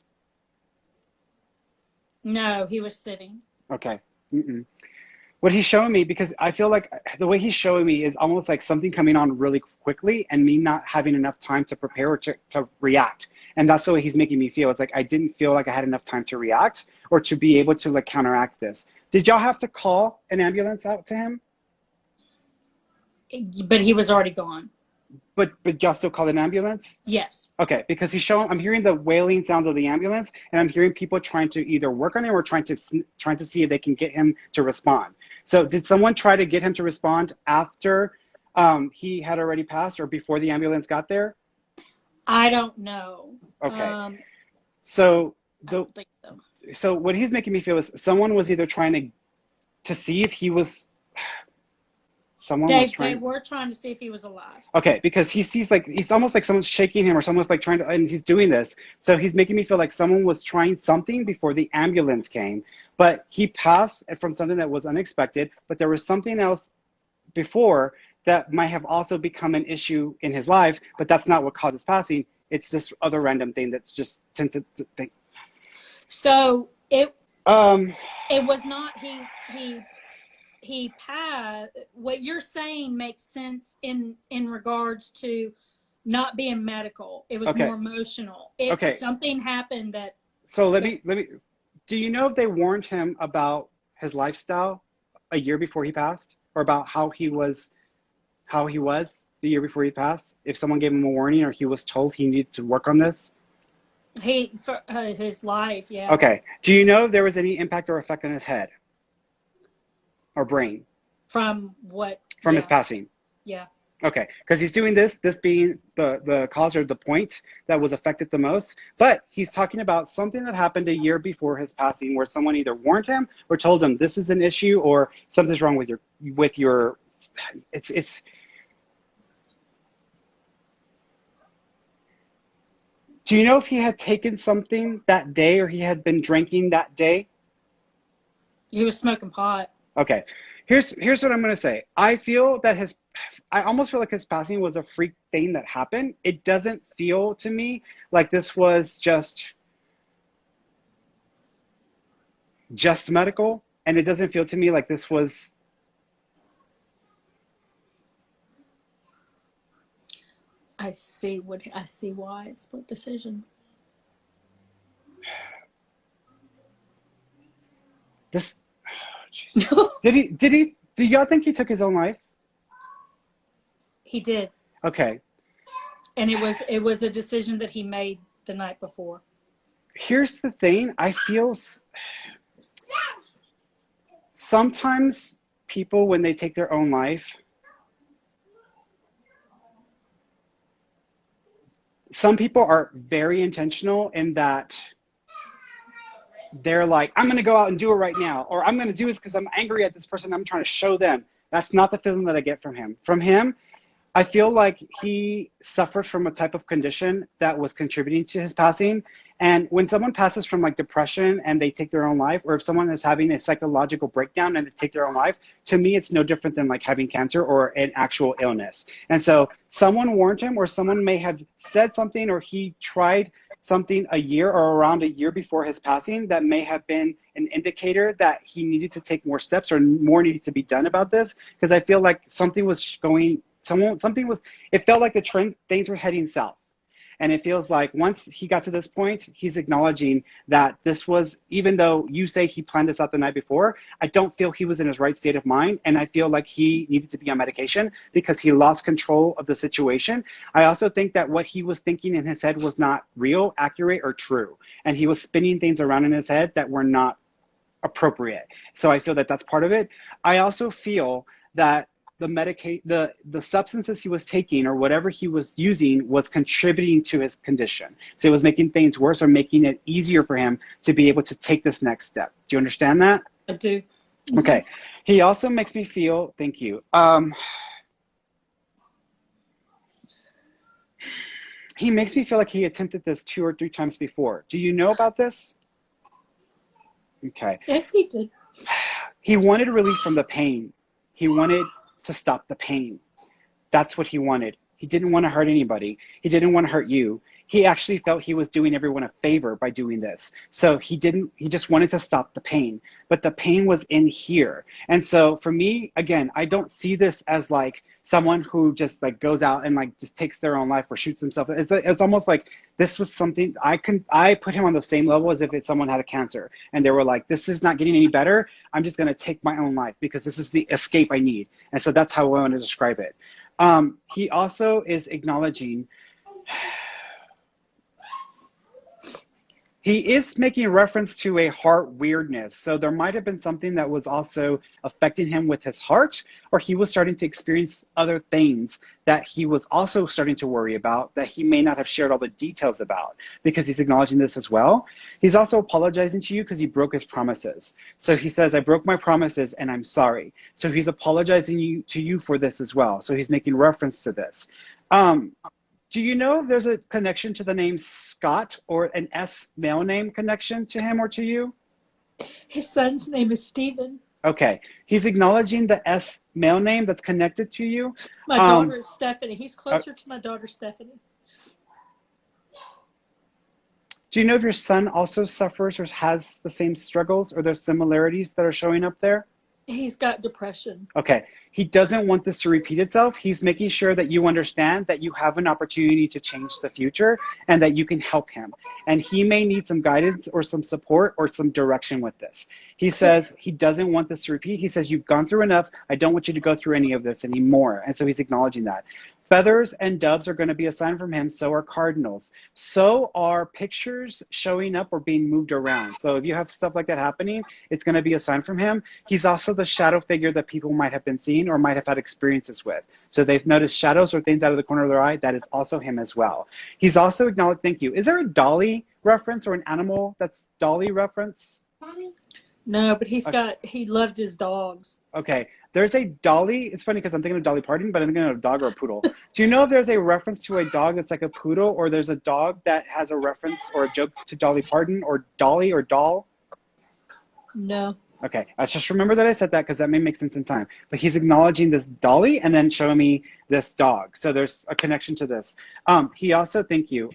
No, he was sitting. Okay. Mm-mm. What he's showing me, because I feel like the way he's showing me is almost like something coming on really quickly and me not having enough time to prepare or to react. And that's the way he's making me feel. It's like I didn't feel like I had enough time to react or to be able to like counteract this. Did y'all have to call an ambulance out to him? But he was already gone. But y'all still called an ambulance? Yes. Okay, because I'm hearing the wailing sounds of the ambulance, and I'm hearing people trying to either work on him or trying to see if they can get him to respond. So did someone try to get him to respond after he had already passed or before the ambulance got there? I don't know. Okay. So I don't think so. So what he's making me feel is someone was either trying to see if he was. They were trying to see if he was alive. Okay, because he sees like, it's almost like someone's shaking him or someone's like trying to, and he's doing this. So he's making me feel like someone was trying something before the ambulance came, but he passed from something that was unexpected, but there was something else before that might have also become an issue in his life, but that's not what caused his passing. It's this other random thing that's just tends to think. So it was not, he passed. What you're saying makes sense in regards to not being medical. It was more emotional. Something happened that. So let me. Do you know if they warned him about his lifestyle a year before he passed, or about how he was the year before he passed? If someone gave him a warning, or he was told he needed to work on this. For his life, yeah. Okay. Do you know if there was any impact or effect on his head? Or brain? From what? From his passing? Yeah. Okay, because he's doing this being the cause or the point that was affected the most, but he's talking about something that happened a year before his passing where someone either warned him or told him this is an issue or something's wrong with your it's Do you know if he had taken something that day or he had been drinking that day? He was smoking pot. Okay, here's what I'm going to say. I almost feel like his passing was a freak thing that happened. It doesn't feel to me like this was just medical, and it doesn't feel to me like this was. I see why it's split decision. This. Do y'all think he took his own life? He did. Okay. And it was a decision that he made the night before. Here's the thing. I feel sometimes people, when they take their own life, some people are very intentional in that they're like, I'm going to go out and do it right now, or I'm going to do this because I'm angry at this person. I'm trying to show them. That's not the feeling that I get from him. From him, I feel like he suffered from a type of condition that was contributing to his passing. And when someone passes from like depression and they take their own life, or if someone is having a psychological breakdown and they take their own life, to me, it's no different than like having cancer or an actual illness. And so someone warned him, or someone may have said something, or he tried something a year or around a year before his passing that may have been an indicator that he needed to take more steps or more needed to be done about this. Because I feel like something was it felt like things were heading south. And it feels like once he got to this point, he's acknowledging that this was, even though you say he planned this out the night before, I don't feel he was in his right state of mind. And I feel like he needed to be on medication because he lost control of the situation. I also think that what he was thinking in his head was not real, accurate, or true. And he was spinning things around in his head that were not appropriate. So I feel that that's part of it. I also feel that the substances he was taking or whatever he was using was contributing to his condition. So it was making things worse or making it easier for him to be able to take this next step. Do you understand that? I do. Okay. He also makes me feel, thank you. He makes me feel like he attempted this 2 or 3 times before. Do you know about this? Okay. Yeah, he did. He wanted relief from the pain. He wanted to stop the pain. That's what he wanted. He didn't want to hurt anybody. He didn't want to hurt you. He actually felt he was doing everyone a favor by doing this. So he just wanted to stop the pain, but the pain was in here. And so for me, again, I don't see this as like someone who just like goes out and like just takes their own life or shoots himself. It's almost like this was something I put him on the same level as if someone had a cancer and they were like, this is not getting any better. I'm just going to take my own life because this is the escape I need. And so that's how I want to describe it. He also is acknowledging, he is making reference to a heart weirdness. So there might have been something that was also affecting him with his heart, or he was starting to experience other things that he was also starting to worry about that he may not have shared all the details about, because he's acknowledging this as well. He's also apologizing to you because he broke his promises. So he says, I broke my promises and I'm sorry. So he's apologizing to you for this as well. So he's making reference to this. Do you know there's a connection to the name Scott or an S male name connection to him or to you? His son's name is Stephen. Okay. He's acknowledging the S male name that's connected to you. My daughter is Stephanie. He's closer to my daughter Stephanie. Do you know if your son also suffers or has the same struggles, or there's similarities that are showing up there? He's got depression. Okay. He doesn't want this to repeat itself. He's making sure that you understand that you have an opportunity to change the future and that you can help him. And he may need some guidance or some support or some direction with this. He says he doesn't want this to repeat. He says, you've gone through enough. I don't want you to go through any of this anymore. And so he's acknowledging that. Feathers and doves are going to be a sign from him. So are cardinals. So are pictures showing up or being moved around. So if you have stuff like that happening, it's going to be a sign from him. He's also the shadow figure that people might have been seeing or might have had experiences with. So they've noticed shadows or things out of the corner of their eye. That is also him as well. He's also acknowledged, thank you. Is there a Dolly reference or an animal that's Dolly reference? No, but he loved his dogs. Okay. There's a Dolly. It's funny because I'm thinking of Dolly Parton, but I'm thinking of a dog or a poodle. Do you know if there's a reference to a dog that's like a poodle, or there's a dog that has a reference or a joke to Dolly Parton or Dolly or doll? No. Okay. I just remember that I said that because that may make sense in time. But he's acknowledging this Dolly and then showing me this dog. So there's a connection to this. He also, thank you.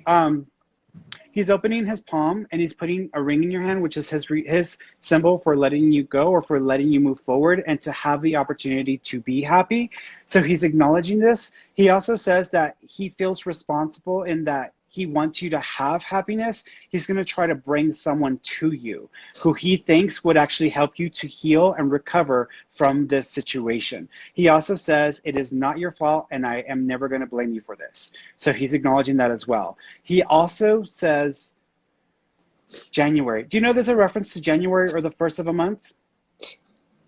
He's opening his palm and he's putting a ring in your hand, which is his symbol for letting you go or for letting you move forward and to have the opportunity to be happy. So he's acknowledging this. He also says that he feels responsible in that he wants you to have happiness. He's going to try to bring someone to you who he thinks would actually help you to heal and recover from this situation. He also says it is not your fault and I am never going to blame you for this. So he's acknowledging that as well. He also says January. Do you know there's a reference to January or the first of a month?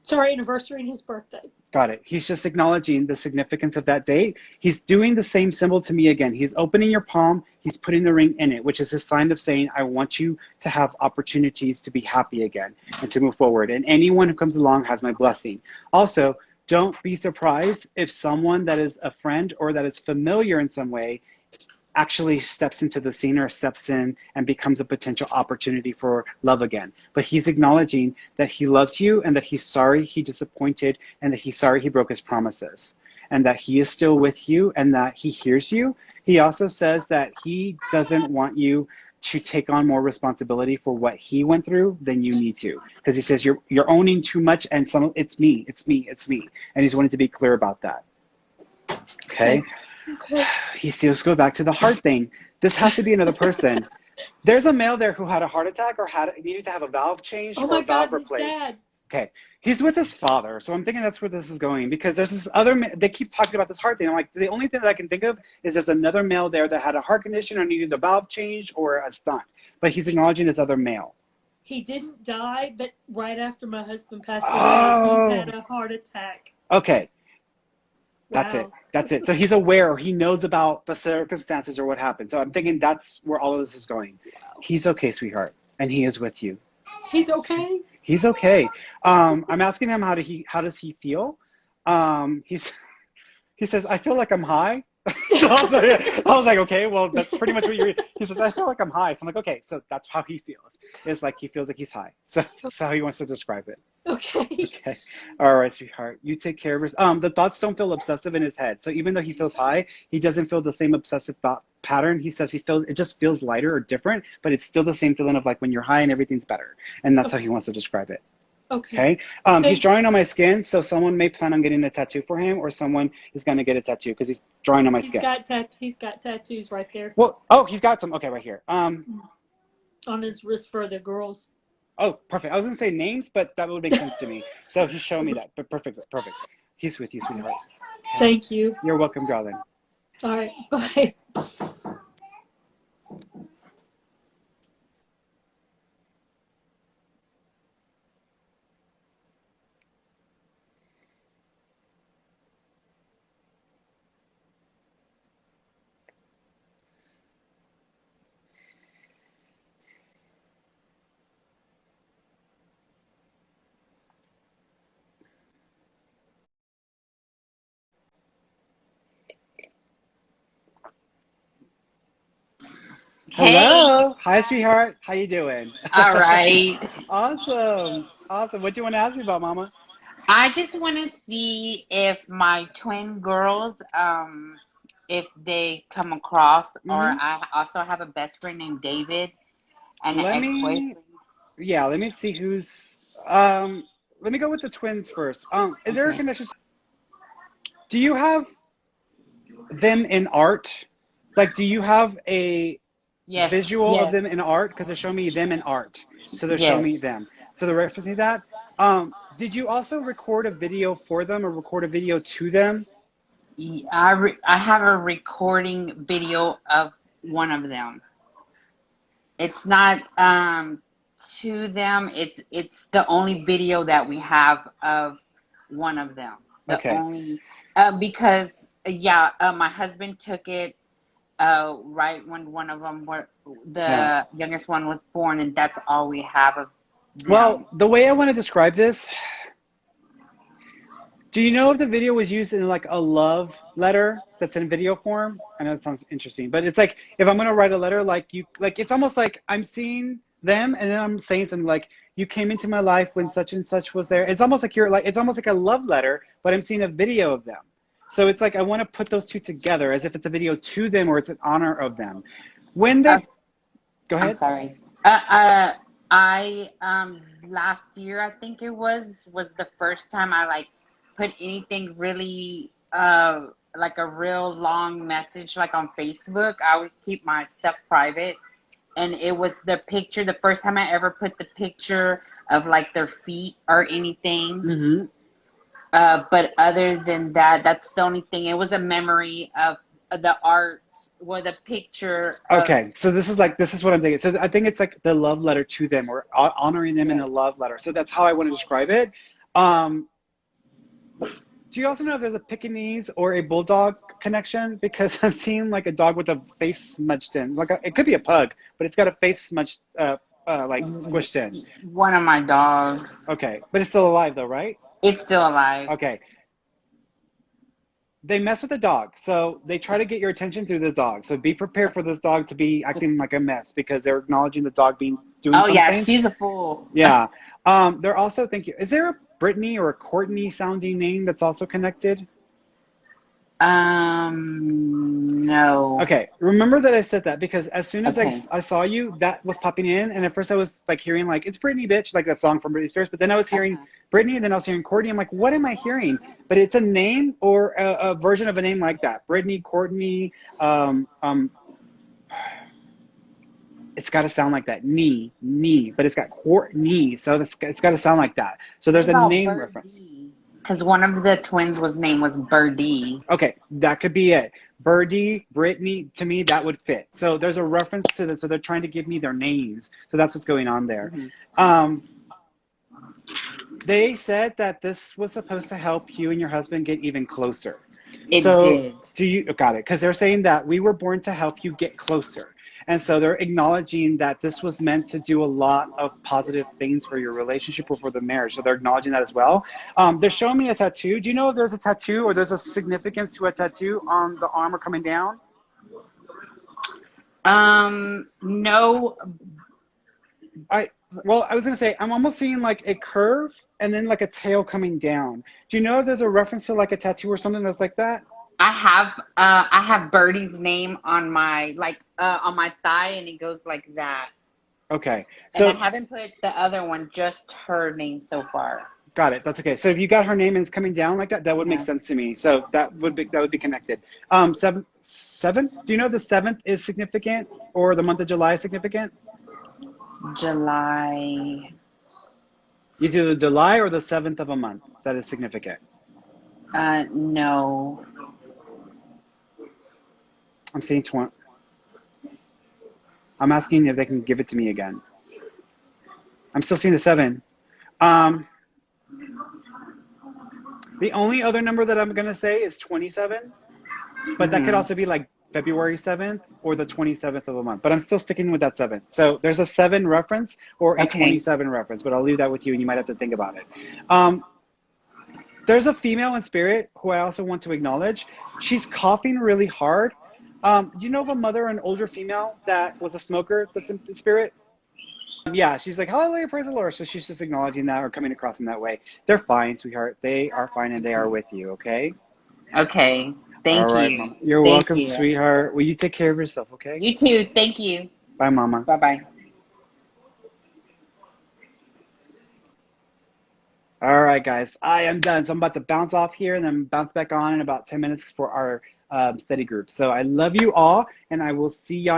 It's our anniversary and his birthday. Got it. He's just acknowledging the significance of that date. He's doing the same symbol to me again. He's opening your palm. He's putting the ring in it, which is a sign of saying, I want you to have opportunities to be happy again and to move forward. And anyone who comes along has my blessing. Also, don't be surprised if someone that is a friend or that is familiar in some way actually steps into the scene or steps in and becomes a potential opportunity for love again. But he's acknowledging that he loves you and that he's sorry he disappointed and that he's sorry he broke his promises and that he is still with you and that he hears you. He also says that he doesn't want you to take on more responsibility for what he went through than you need to. Because he says you're owning too much and it's me. And he's wanting to be clear about that. Okay. Okay. He still goes back to the heart thing. This has to be another person. There's a male there who had a heart attack or needed to have a valve changed or a valve replaced. Dad. Okay. He's with his father. So I'm thinking that's where this is going, because there's this other, they keep talking about this heart thing. I'm like, the only thing that I can think of is there's another male there that had a heart condition or needed a valve changed or a stunt. But he's acknowledging this other male. He didn't die, but right after my husband passed Oh. away, he had a heart attack. Okay. Wow. That's it. That's it. So he's aware, or he knows about the circumstances or what happened. So I'm thinking that's where all of this is going. He's okay, sweetheart, and he is with you. He's okay? He's okay. I'm asking him how does he feel? He says, I feel like I'm high. So I was like, okay, well, that's pretty much what he says, I feel like I'm high. So I'm like, okay, so that's how he feels. It's like he feels like he's high. So that's how he wants to describe it. Okay. Okay. All right, sweetheart. You take care of yourself. The thoughts don't feel obsessive in his head. So even though he feels high, he doesn't feel the same obsessive thought pattern. He says it just feels lighter or different, but it's still the same feeling of like when you're high and everything's better. And that's how he wants to describe it. Okay. He's drawing on my skin, so someone may plan on getting a tattoo for him, or someone is going to get a tattoo because he's drawing on my skin. He's got tattoos right there. Well, he's got some. Okay, right here. On his wrist for the girls. Oh, perfect. I was going to say names, but that would make sense to me. So he's showing me that. But perfect. He's with you, sweetheart. Thank you. You're welcome, darling. All right. Bye. Hello. Hi, sweetheart. How you doing? All right. Awesome. What do you want to ask me about, Mama? I just want to see if my twin girls, if they come across, or I also have a best friend named David and an ex-boyfriend. Yeah, let me see who's. Let me go with the twins first. Is there a connection? Do you have them in art? Like, do you have a visual of them in art? Because they're showing me them in art. So they're showing me them. So they're referencing that. Did you also record a video for them or record a video to them? I have a recording video of one of them. It's not to them. It's the only video that we have of one of them. Only because my husband took it right when one of them youngest one was born, and that's all we have of them. Well, the way I want to describe this, do you know if the video was used in like a love letter that's in video form? I know it sounds interesting, but it's like if I'm going to write a letter, it's almost like I'm seeing them and then I'm saying something like, you came into my life when such and such was there. It's almost like it's almost like a love letter, but I'm seeing a video of them. So it's like I want to put those two together as if it's a video to them or it's an honor of them. When they go ahead. I'm sorry. I last year I think it was the first time I put anything really like a real long message on Facebook. I always keep my stuff private, and it was the first time I ever put the picture of their feet or anything. But other than that, that's the only thing. It was a memory of the art or the picture. Okay, so this is what I'm thinking. So I think it's like the love letter to them or honoring them in a love letter. So that's how I want to describe it. Do you also know if there's a Pekingese or a bulldog connection? Because I'm seeing a dog with a face smudged in. It could be a pug, but it's got a face smudged, squished in. One of my dogs. Okay, but it's still alive though, right? It's still alive. Okay. They mess with the dog, so they try to get your attention through this dog. So be prepared for this dog to be acting like a mess because they're acknowledging the dog doing something. Yeah, she's a fool. Yeah. They're also, thank you. Is there a Brittany or a Courtney sounding name that's also connected? No. Okay. Remember that I said that because as soon as I saw you, that was popping in, and at first I was hearing it's Brittany, bitch, like that song from Britney Spears. But then I was hearing Brittany, and then I was hearing Courtney. I'm like, what am I hearing? But it's a name or a version of a name like that. Brittany, Courtney, It's got to sound like that. Knee, but it's got knee, so it's got to sound like that. So What there's a about name reference. Birdie? Because one of the twins was name was Birdie. Okay, that could be it. Birdie, Brittany, to me, that would fit. So there's a reference to this. So they're trying to give me their names. So that's what's going on there. Mm-hmm. They said that this was supposed to help you and your husband get even closer. It So did. Got it? Because they're saying that we were born to help you get closer. And so they're acknowledging that this was meant to do a lot of positive things for your relationship or for the marriage. So they're acknowledging that as well. They're showing me a tattoo. Do you know if there's a tattoo or there's a significance to a tattoo on the arm or coming down? No. I was going to say, I'm almost seeing like a curve and then like a tail coming down. Do you know if there's a reference to like a tattoo or something that's like that? I have Birdie's name on my on my thigh, and it goes like that. Okay. So, and I haven't put the other one, just her name so far. Got it. That's okay. So if you got her name and it's coming down like that, that would make sense to me. So that would be connected. Seven? Do you know the 7th is significant or the month of July is significant? July. It's either July or the 7th of a month that is significant. No. I'm seeing 20. I'm asking if they can give it to me again. I'm still seeing the 7. The only other number that I'm going to say is 27, but that could also be like February 7th or the 27th of a month. But I'm still sticking with that 7. So there's a 7 reference or a 27 reference, but I'll leave that with you and you might have to think about it. There's a female in spirit who I also want to acknowledge. She's coughing really hard. Do you know of a mother, an older female that was a smoker that's in spirit? Yeah, she's like, hallelujah, praise the Lord. So she's just acknowledging that or coming across in that way. They're fine, sweetheart. They are fine and they are with you, okay? Okay. Thank you. Mama. You're welcome, sweetheart. Will you take care of yourself, okay? You too. Thank you. Bye, Mama. Bye-bye. All right, guys. I am done. So I'm about to bounce off here and then bounce back on in about 10 minutes for our study group. So I love you all, and I will see y'all